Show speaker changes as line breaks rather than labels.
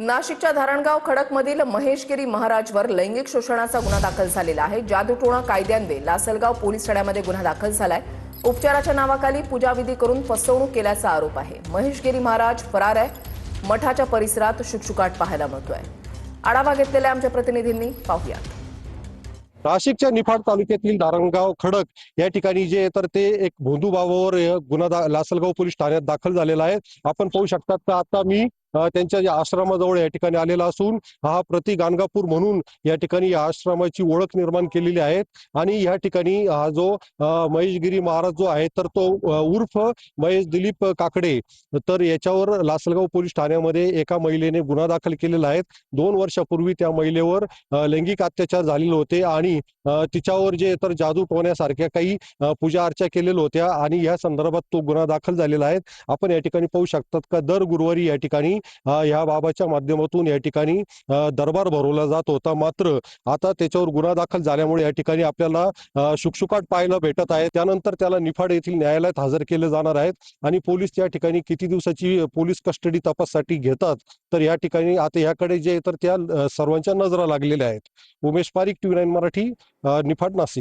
नाशिकच्या धारणगाव खडकमधील महेशगिरी महाराजवर लैंगिक शोषणाचा गुन्हा दाखल झालेला आहे। जादूटोणा कायद्यान्वये लासलगाव पोलीस ठाण्यामध्ये गुन्हा दाखल झालाय। उपचाराच्या नावाखाली पूजाविधी करून फसवणूक केल्याचा आरोप आहे। महेशगिरी महाराज फरार आहे। मठाच्या परिसरात शुकशुकाट पाहायला मिळतोय। आढावा घेतलेला आमच्या प्रतिनिधींनी, पाहूयात।
नाशिकच्या निफाड तालुक्यातील धारणगाव खडक या ठिकाणी जे तर ते एक भोंदूबाबावर गुन्हा लासलगाव पोलीस ठाण्यात दाखल झालेला आहे। आपण पाहू शकतात का आता मी त्यांच्या आश्रमाजवळ या ठिकाणी आलेला असून हा प्रति गाणगापूर म्हणून या ठिकाणी या आश्रमाची ओळख निर्माण केलेली आहे। आणि या ठिकाणी हा जो महेशगिरी महाराज जो आहे तर तो उर्फ महेश दिलीप काकडे, तर याच्यावर लासलगाव पोलीस ठाण्यामध्ये एका महिलेने गुन्हा दाखल केलेला आहे। 2 वर्षापूर्वी त्या महिलेवर लैंगिक अत्याचार झालेले होते आणि तिच्यावर जे तर जादू टोण्यासारख्या काही पूजा अर्चा केलेल्या होत्या आणि या संदर्भात तो गुन्हा दाखल झालेला आहे। आपण या ठिकाणी पाहू शकतात का दर गुरुवारी या ठिकाणी या बाबाच्या माध्यमातून या ठिकाणी दरबार भरवला जात होता। मात्र आता त्याच्यावर गुन्हा दाखल झाल्यामुळे या ठिकाणी आपल्याला शुकशुकाट पाहायला भेटत आहे। त्यानंतर त्याला निफाड येथील न्यायालयात हजर केले जाणार आहेत आणि पोलीस त्या ठिकाणी किती दिवसाची पोलीस कस्टडी तपासासाठी घेतात, तर या ठिकाणी आता याकडे जे तर त्या सर्वांच्या नजरा लागलेल्या आहेत। उमेश पारिक, TV9 मराठी, निफाड, नाशिक।